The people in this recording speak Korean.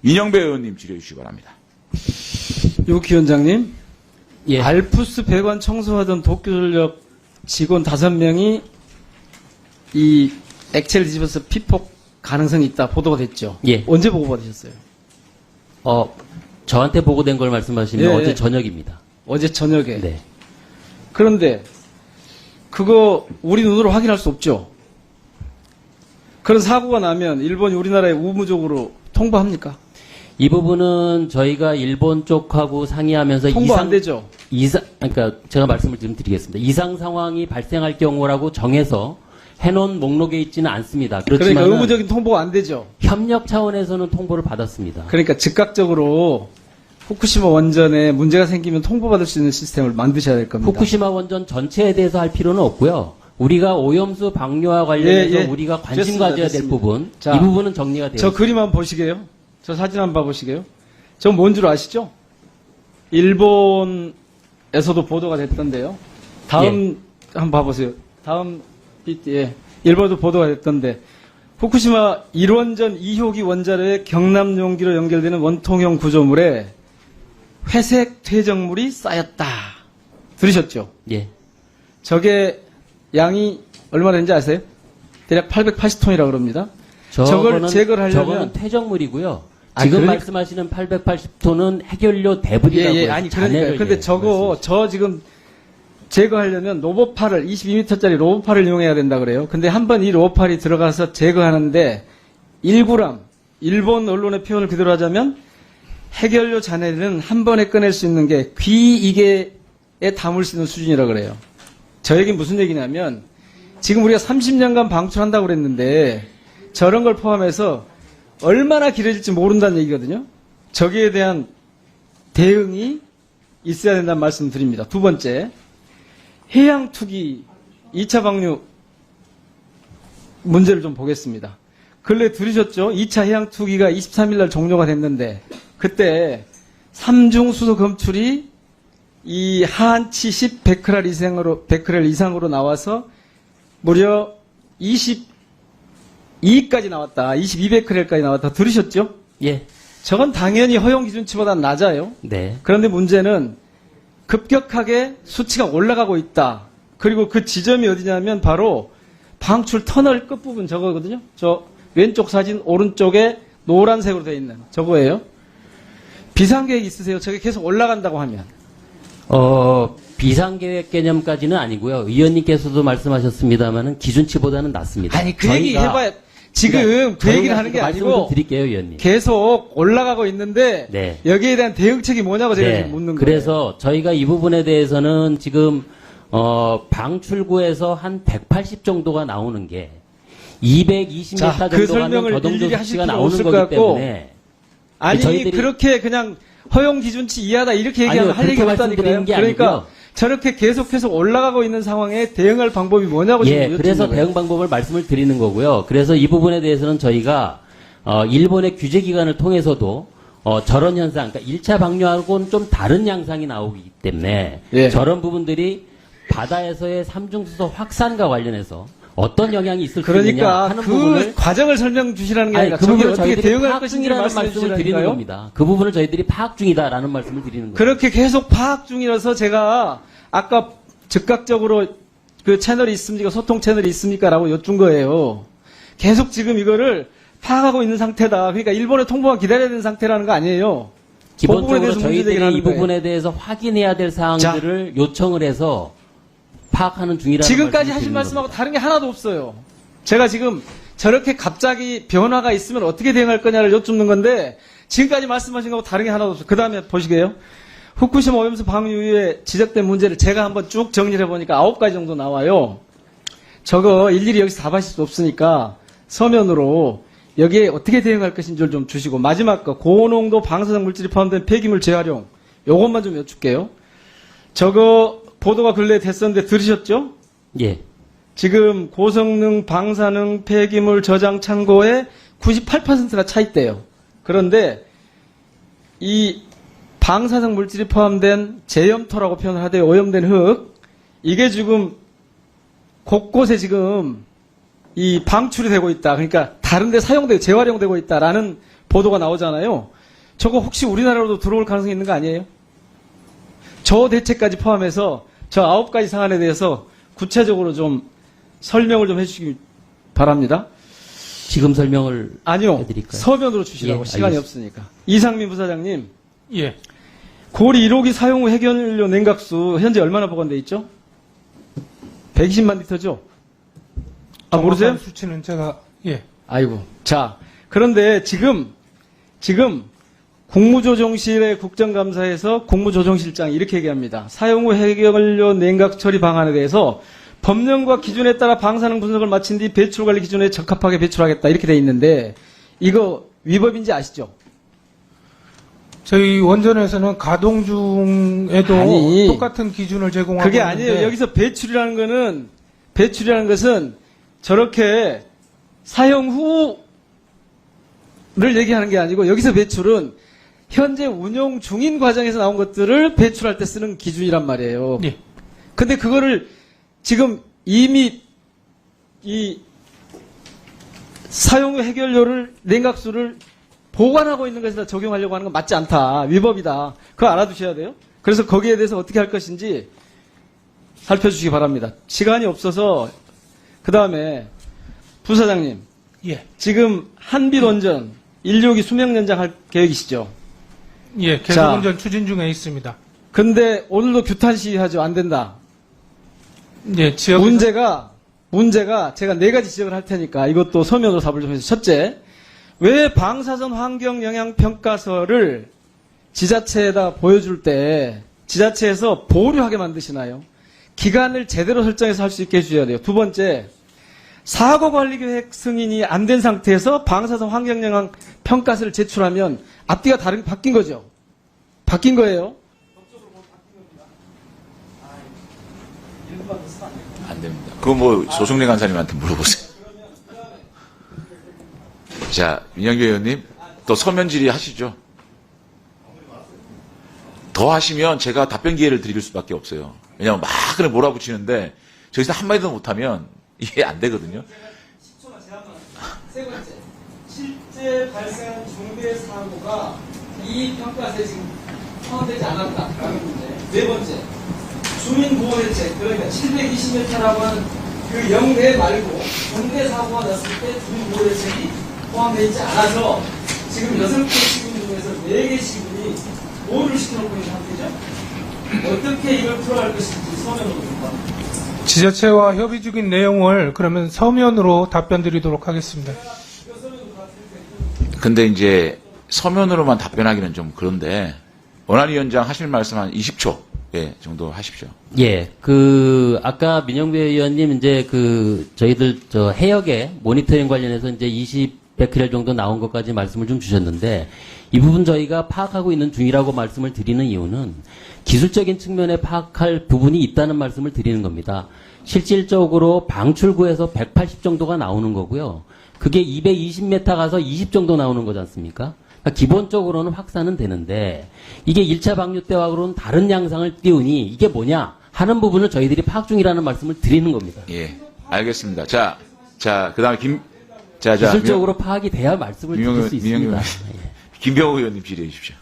이영배 의원님 질의해 주시기 바랍니다. 육 위원장님, 예. 알프스 배관 청소하던 도쿄전력 직원 5명이 이 액체를 뒤집어서 피폭 가능성이 있다 보도가 됐죠. 예. 언제 보고받으셨어요? 저한테 보고된 걸 말씀하시면 예, 어제 예. 저녁입니다. 어제 저녁에. 네. 그런데 그거 우리 눈으로 확인할 수 없죠. 그런 사고가 나면 일본이 우리나라에 우무적으로 통보합니까? 이 부분은 저희가 일본 쪽하고 상의하면서 통보 안 되죠. 그러니까 제가 말씀을 좀 드리겠습니다. 이상 상황이 발생할 경우라고 정해서 해놓은 목록에 있지는 않습니다. 그러니까 그렇지만 의무적인 통보가 안 되죠. 협력 차원에서는 통보를 받았습니다. 그러니까 즉각적으로 후쿠시마 원전에 문제가 생기면 통보받을 수 있는 시스템을 만드셔야 될 겁니다. 후쿠시마 원전 전체에 대해서 할 필요는 없고요. 우리가 오염수 방류와 관련해서 예, 예. 우리가 관심 됐습니다, 가져야 될 됐습니다. 부분, 자, 이 부분은 정리가 되어 저 있습니다. 그림 한번 보시게요. 저 사진 한번 봐보시게요. 저 뭔 줄 아시죠? 일본에서도 보도가 됐던데요. 다음 한번 봐보세요. 다음 예, 일본에도 보도가 됐던데 후쿠시마 1원전 2호기 원자로의 경남 용기로 연결되는 원통형 구조물에 회색 퇴적물이 쌓였다. 들으셨죠? 예. 저게 양이 얼마 되는지 아세요? 대략 880톤이라고 그럽니다. 저걸 제거를 하려면 저거는 퇴적물이고요. 아, 지금 그러니까- 말씀하시는 880톤은 해결료 대부리라고 예, 아니 그러니까 근데 저 지금 제거하려면 로봇팔을 22m짜리 로봇팔을 이용해야 된다 그래요. 근데 한번 이 로봇팔이 들어가서 제거하는데 1g 일본 언론의 표현을 그대로 하자면 해결료 잔해는 한 번에 꺼낼 수 있는 게 귀이개에 담을 수 있는 수준이라 그래요. 저 얘기는 무슨 얘기냐면 지금 우리가 30년간 방출한다고 그랬는데 저런 걸 포함해서 얼마나 길어질지 모른다는 얘기거든요. 저기에 대한 대응이 있어야 된다는 말씀 드립니다. 두 번째, 해양 투기 2차 방류 문제를 좀 보겠습니다. 근래 들으셨죠? 2차 해양 투기가 23일 날 종료가 됐는데 그때 삼중 수소 검출이 이 하한치 10 베크렐 이상으로 나와서 무려 22까지 나왔다. 22베크렐까지 나왔다. 들으셨죠? 예. 저건 당연히 허용 기준치보다 낮아요. 네. 그런데 문제는 급격하게 수치가 올라가고 있다. 그리고 그 지점이 어디냐면 바로 방출 터널 끝부분 저거거든요. 저 왼쪽 사진 오른쪽에 노란색으로 되어 있는 저거예요. 비상계획 있으세요? 저게 계속 올라간다고 하면. 비상계획 개념까지는 아니고요. 의원님께서도 말씀하셨습니다만은 기준치보다는 낮습니다. 아니 그 얘기 해봐야 지금 그 얘기를 하는 게 말씀을 좀 아니고 드릴게요, 의원님. 계속 올라가고 있는데 네. 여기에 대한 대응책이 뭐냐고 제가 네. 지금 묻는 거예요. 그래서 저희가 이 부분에 대해서는 지금 방출구에서 한 180 정도가 나오는 게 220m 자, 정도가 그 설명을 더동조 일일이 하실 수치가 필요 나오는 없을 것 거기 같고 때문에 아니 저희들이- 그렇게 그냥 허용 기준치 이하다 이렇게 얘기하면 아니요, 할 얘기 그렇게 없다니까요. 말씀드리는 게 그러니까 아니고요. 저렇게 계속해서 올라가고 있는 상황에 대응할 방법이 뭐냐고 지금 예, 여쭙는 그래서 거예요. 대응 방법을 말씀을 드리는 거고요. 그래서 이 부분에 대해서는 저희가 일본의 규제 기관을 통해서도 저런 현상, 그러니까 1차 방류하고는 좀 다른 양상이 나오기 때문에 예. 저런 부분들이 바다에서의 삼중수소 확산과 관련해서 어떤 영향이 있을 수 있느냐 그러니까 하는 그 부분을 과정을 설명 주시라는 게 아니, 아니라 그 저게 부분을 어떻게 저희들이 대응할 파악 것인지 중이라는 말씀해 말씀을 드리는 주시라니까요. 겁니다. 그 부분을 저희들이 파악 중이다라는 말씀을 드리는 겁니다. 그렇게 계속 파악 중이라서 제가 아까 즉각적으로 그 채널이 있습니까? 소통 채널이 있습니까? 라고 여쭌 거예요. 계속 지금 이거를 파악하고 있는 상태다. 그러니까 일본의 통보만 기다려야 되는 상태라는 거 아니에요. 그 부분에 기본적으로 대해서 문제 제기를 저희들이 하는 이 거예요. 부분에 대해서 확인해야 될 사항들을 요청을 해서 파악하는 중이라는 지금까지 말씀을 하신 드리는 말씀하고 겁니다. 다른 게 하나도 없어요. 제가 지금 저렇게 갑자기 변화가 있으면 어떻게 대응할 거냐를 여쭙는 건데 지금까지 말씀하신 거하고 다른 게 하나도 없어요. 그 다음에 보시게요. 후쿠시마 오염수 방류 이후에 지적된 문제를 제가 한번 쭉 정리를 해보니까 9가지 정도 나와요. 저거 일일이 여기서 다 봐실 수 없으니까 서면으로 여기에 어떻게 대응할 것인지를 좀 주시고 마지막 거 고농도 방사성 물질이 포함된 폐기물 재활용 요것만 좀 여쭐게요. 저거 보도가 근래에 됐었는데 들으셨죠? 예. 지금 고성능 방사능 폐기물 저장 창고에 98%나 차 있대요. 그런데 이 방사성 물질이 포함된 제염토라고 표현을 하대요. 오염된 흙. 이게 지금 곳곳에 지금 이 방출이 되고 있다. 그러니까 다른 데 사용되고 재활용되고 있다라는 보도가 나오잖아요. 저거 혹시 우리나라로도 들어올 가능성이 있는 거 아니에요? 저 대책까지 포함해서 저 9가지 사안에 대해서 구체적으로 좀 설명을 좀 해주시기 바랍니다. 지금 설명을 아니요. 해드릴까요? 서면으로 주시라고 예, 시간이 알겠습니다. 없으니까. 이상민 부사장님. 예. 고리 1호기 사용 후 해결료 냉각수 현재 얼마나 보관돼 있죠? 120만 리터죠? 아, 모르세요? 정확한 수치는 제가 예. 아이고. 자, 그런데 지금 국무조정실의 국정감사에서 국무조정실장이 이렇게 얘기합니다. 사용 후 해결료 냉각 처리 방안에 대해서 법령과 기준에 따라 방사능 분석을 마친 뒤 배출관리 기준에 적합하게 배출하겠다 이렇게 돼 있는데 이거 위법인지 아시죠? 저희 원전에서는 가동 중에도 아니, 똑같은 기준을 제공하고 그게 있는데 아니에요. 여기서 배출이라는 것은 저렇게 사용 후를 얘기하는 게 아니고 여기서 배출은 현재 운용 중인 과정에서 나온 것들을 배출할 때 쓰는 기준이란 말이에요. 예. 근데 그거를 지금 이미 이 사용 후 해결료를 냉각수를 보관하고 있는 것에다 적용하려고 하는 건 맞지 않다. 위법이다. 그거 알아두셔야 돼요. 그래서 거기에 대해서 어떻게 할 것인지 살펴주시기 바랍니다. 시간이 없어서 그 다음에 부사장님 예. 지금 한빛원전 1호기 수명 연장할 계획이시죠? 예, 계속 자. 운전 추진 중에 있습니다. 근데 오늘도 규탄 시위하죠. 안 된다. 예, 지역 문제가 제가 4가지 지적을 할 테니까 이것도 서면으로 답을 좀 해주세요. 첫째, 왜 방사선 환경 영향 평가서를 지자체에다 보여줄 때 지자체에서 보류하게 만드시나요? 기간을 제대로 설정해서 할 수 있게 해주셔야 돼요. 두 번째, 사고관리계획 승인이 안 된 상태에서 방사선 환경 영향 평가서를 제출하면 앞뒤가 바뀐 거죠. 바뀐 거예요. 안 됩니다. 그거 뭐 조성래 간사님한테 물어보세요. 자, 민영규 의원님 또 서면 질의하시죠. 더 하시면 제가 답변 기회를 드릴 수밖에 없어요. 왜냐하면 막 그냥 몰아붙이는데 저기서 한마디도 못하면 이게 안 되거든요. 10초만 제한만. 세 번째, 실제 발생한 중대 사고가 이 평가서에 지금 포함되지 않았다라는 문제. 네 번째, 주민보호대책, 그러니까 720m라고 하는 그 영내 말고 중대 사고가 났을 때 주민보호대책이 포함되어 있지 않아서 지금 6개 시군 중에서 4개 시군이 보호를 시켜놓고 있는 상태죠. 어떻게 이걸 풀어갈 것인지 서면으로 좀 봐. 지자체와 협의 중인 내용을 그러면 서면으로 답변 드리도록 하겠습니다. 근데 이제 서면으로만 답변하기는 좀 그런데 원안위원장 하실 말씀 한 20초 정도 하십시오. 예, 아까 민영배 의원님 이제 저희들 해역의 모니터링 관련해서 이제 20베크렐 정도 나온 것까지 말씀을 좀 주셨는데 이 부분 저희가 파악하고 있는 중이라고 말씀을 드리는 이유는 기술적인 측면에 파악할 부분이 있다는 말씀을 드리는 겁니다. 실질적으로 방출구에서 180 정도가 나오는 거고요. 그게 220m 가서 20 정도 나오는 거지 않습니까? 그러니까 기본적으로는 확산은 되는데 이게 1차 방류 때와는 다른 양상을 띄우니 이게 뭐냐 하는 부분을 저희들이 파악 중이라는 말씀을 드리는 겁니다. 예, 알겠습니다. 자, 그다음에 기술적으로 파악이 돼야 말씀을 드릴 수 있습니다. 김병호 의원님 질의해 주십시오.